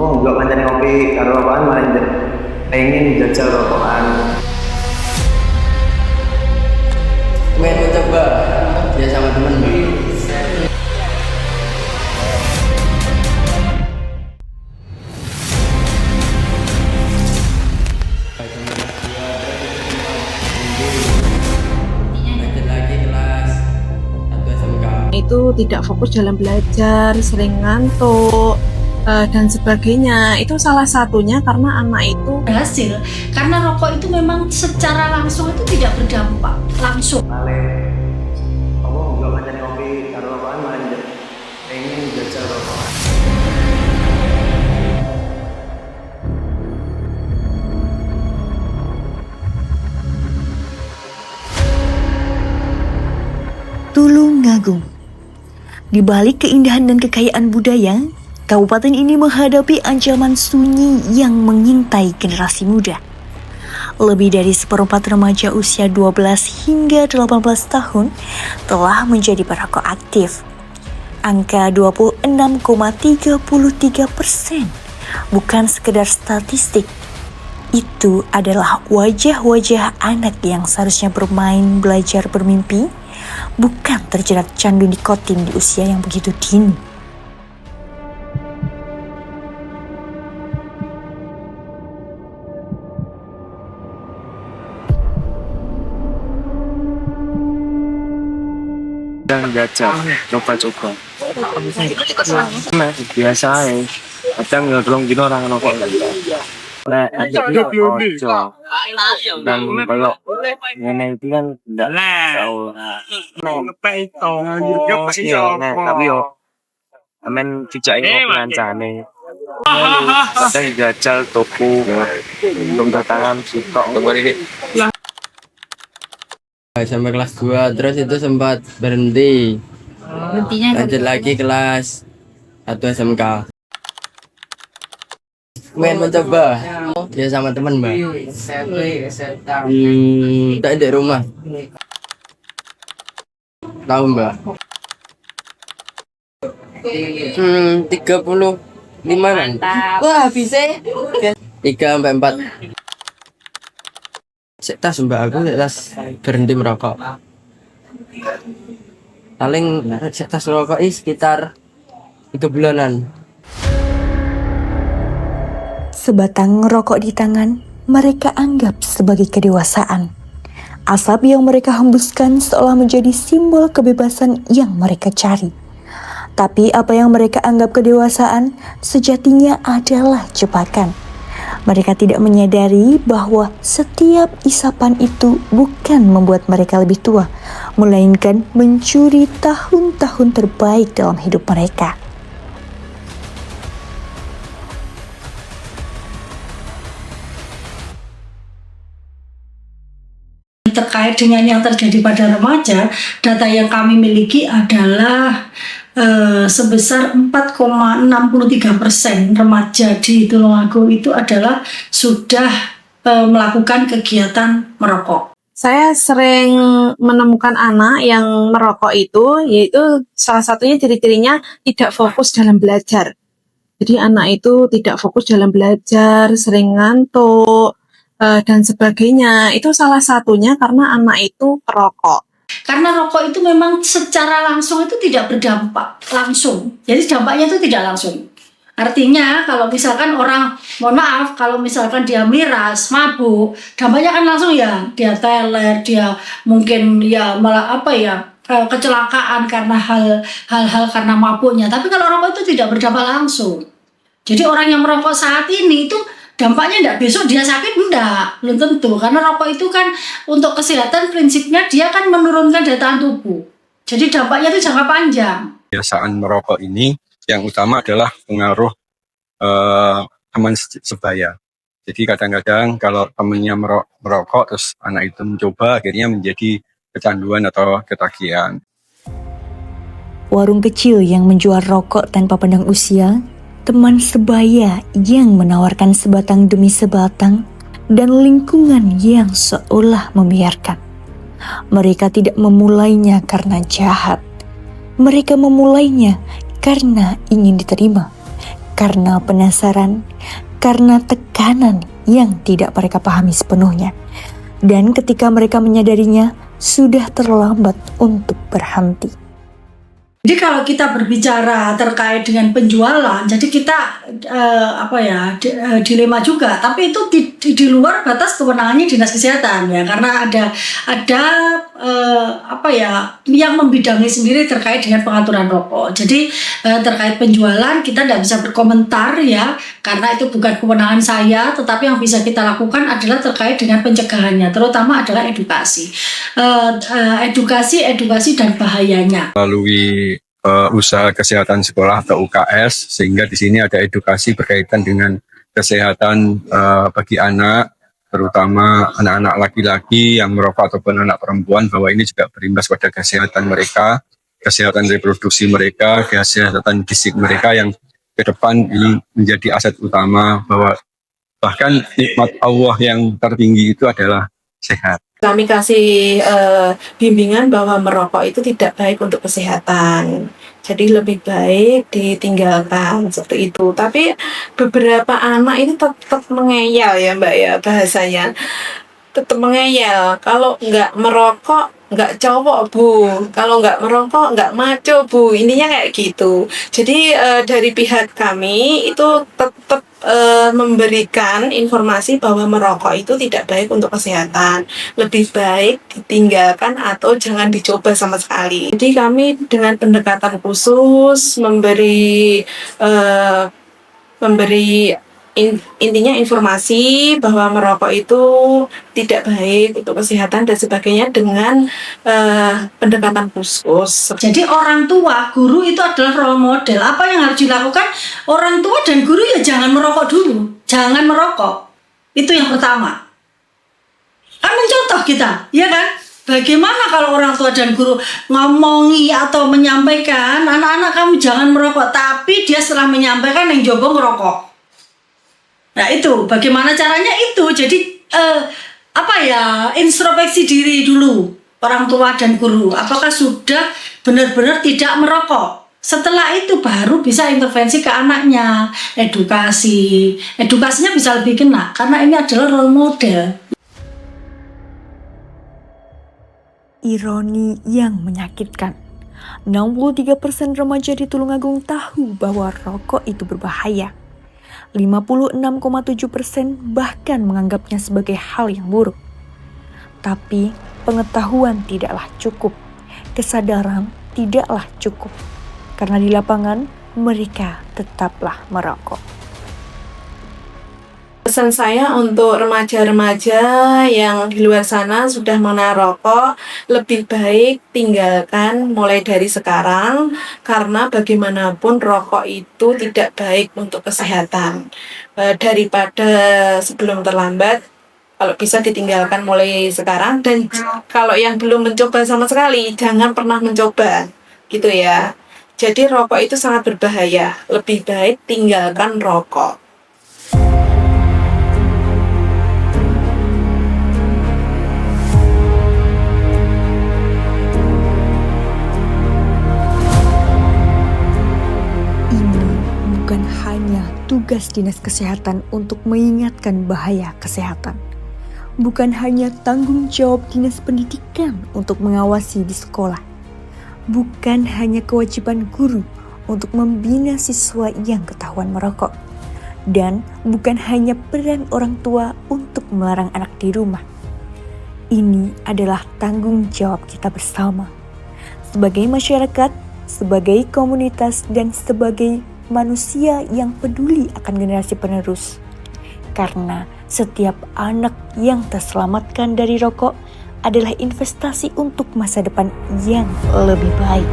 ngomong juga kancane ngopi karo rokokan malah pengen jajal rokokan. Main mencoba dia sama temen. Lanjut lagi kelas 1 SMK. Itu tidak fokus dalam belajar, sering ngantuk, dan sebagainya. Itu salah satunya karena anak itu berhasil karena rokok itu memang secara langsung itu tidak berdampak langsung. Malah ngomong juga kancane ngopi karo rokokan malah pengen jajal rokokan. Tulungagung. Di balik keindahan dan kekayaan budaya, kabupaten ini menghadapi ancaman sunyi yang mengintai generasi muda. Lebih dari seperempat remaja usia 12 hingga 18 tahun telah menjadi perokok aktif. Angka 26,33% bukan sekedar statistik. Itu adalah wajah-wajah anak yang seharusnya bermain, belajar, bermimpi, bukan terjerat candu nikotin di usia yang begitu dini. Kadang gajah coba-coba nah biasa ya kadang ngerong gini orang nongkrong nah ada ojo dan kalau nenek itu kan enggak tahu nah tapi yo amen cicain pengancane kadang gajal toko belum datangan sitok Sampai kelas 2 terus itu sempat berhenti. Lanjut lagi kelas 1 SMK. Main mencoba dia sama temen mbak. Tak di rumah. Tahu mbak? 35 kan? Wah bisa 3-4. Tas mbak aku tas berhenti merokok. Paling tas rokok sekitar 3 bulanan. Sebatang rokok di tangan mereka anggap sebagai kedewasaan. Asap yang mereka hembuskan seolah menjadi simbol kebebasan yang mereka cari. Tapi apa yang mereka anggap kedewasaan sejatinya adalah jebakan. Mereka tidak menyadari bahwa setiap isapan itu bukan membuat mereka lebih tua, melainkan mencuri tahun-tahun terbaik dalam hidup mereka. Terkait dengan yang terjadi pada remaja, data yang kami miliki adalah sebesar 4,63% remaja di Tulungagung itu adalah sudah melakukan kegiatan merokok. saya sering menemukan anak yang merokok itu, yaitu salah satunya ciri-cirinya tidak fokus dalam belajar. Jadi anak itu tidak fokus dalam belajar, sering ngantuk, dan sebagainya. Itu salah satunya karena anak itu perokok. Karena rokok itu memang secara langsung itu tidak berdampak langsung. Jadi dampaknya itu tidak langsung. Artinya kalau misalkan orang, mohon maaf, kalau misalkan dia miras, mabuk, dampaknya kan langsung ya, dia teler, dia mungkin ya malah kecelakaan karena hal-hal karena mabuknya. Tapi kalau rokok itu tidak berdampak langsung. Jadi orang yang merokok saat ini itu dampaknya enggak besok dia sakit, enggak, belum tentu. Karena rokok itu kan untuk kesehatan prinsipnya dia kan menurunkan daya tahan tubuh. Jadi dampaknya itu jangka panjang. Kebiasaan merokok ini yang utama adalah pengaruh teman sebaya. Jadi kadang-kadang kalau temannya merokok terus anak itu mencoba akhirnya menjadi kecanduan atau ketagihan. Warung kecil yang menjual rokok tanpa pandang usia, teman sebaya yang menawarkan sebatang demi sebatang, dan lingkungan yang seolah membiarkan. Mereka tidak memulainya karena jahat. Mereka memulainya karena ingin diterima, karena penasaran, karena tekanan yang tidak mereka pahami sepenuhnya. Dan ketika mereka menyadarinya, sudah terlambat untuk berhenti. Jadi kalau kita berbicara terkait dengan penjualan, jadi kita dilema juga. Tapi itu di luar batas kewenangannya Dinas Kesehatan ya, karena ada yang membidangi sendiri terkait dengan pengaturan rokok. Jadi terkait penjualan kita tidak bisa berkomentar ya, karena itu bukan kewenangan saya. Tetapi yang bisa kita lakukan adalah terkait dengan pencegahannya, terutama adalah edukasi dan bahayanya. Melalui usaha kesehatan sekolah atau UKS, sehingga di sini ada edukasi berkaitan dengan kesehatan bagi anak, terutama anak-anak laki-laki yang merokok ataupun anak perempuan, bahwa ini juga berimbas pada kesehatan mereka, kesehatan reproduksi mereka, kesehatan fisik mereka yang ke depan ini menjadi aset utama, bahwa bahkan nikmat Allah yang tertinggi itu adalah sehat. Kami kasih bimbingan bahwa merokok itu tidak baik untuk kesehatan. Jadi lebih baik ditinggalkan seperti itu. Tapi beberapa anak ini tetap mengeyel ya Mbak ya, bahasanya. Tetap mengeyel. Kalau nggak merokok nggak cowok Bu, kalau nggak merokok nggak maco Bu, ininya kayak gitu. Jadi dari pihak kami itu tetap memberikan informasi bahwa merokok itu tidak baik untuk kesehatan, lebih baik ditinggalkan atau jangan dicoba sama sekali. Jadi kami dengan pendekatan khusus memberi intinya informasi bahwa merokok itu tidak baik untuk kesehatan dan sebagainya dengan pendekatan khusus. Jadi orang tua, guru itu adalah role model. Apa yang harus dilakukan orang tua dan guru ya jangan merokok dulu. Jangan merokok. Itu yang pertama. Kan mencontoh kita, ya kan? Bagaimana kalau orang tua dan guru ngomongi atau menyampaikan anak-anak kamu jangan merokok, tapi dia setelah menyampaikan yang jombong ngerokok. Nah itu bagaimana caranya itu. Jadi introspeksi diri dulu orang tua dan guru. Apakah sudah benar-benar tidak merokok? Setelah itu baru bisa intervensi ke anaknya, edukasinya bisa lebih kena karena ini adalah role model. Ironi yang menyakitkan. 63% remaja di Tulungagung tahu bahwa rokok itu berbahaya. 56,7% bahkan menganggapnya sebagai hal yang buruk. Tapi pengetahuan tidaklah cukup, kesadaran tidaklah cukup, karena di lapangan mereka tetaplah merokok. Pesan saya untuk remaja-remaja yang di luar sana sudah mengenal rokok, lebih baik tinggalkan mulai dari sekarang, karena bagaimanapun rokok itu tidak baik untuk kesehatan. Daripada sebelum terlambat, kalau bisa ditinggalkan mulai sekarang, dan kalau yang belum mencoba sama sekali, jangan pernah mencoba, gitu ya. Jadi rokok itu sangat berbahaya, lebih baik tinggalkan rokok. Bukan hanya tugas Dinas Kesehatan untuk mengingatkan bahaya kesehatan. Bukan hanya tanggung jawab Dinas Pendidikan untuk mengawasi di sekolah. Bukan hanya kewajiban guru untuk membina siswa yang ketahuan merokok. Dan bukan hanya peran orang tua untuk melarang anak di rumah. Ini adalah tanggung jawab kita bersama. Sebagai masyarakat, sebagai komunitas, dan sebagai manusia yang peduli akan generasi penerus. Karena setiap anak yang terselamatkan dari rokok adalah investasi untuk masa depan yang lebih baik.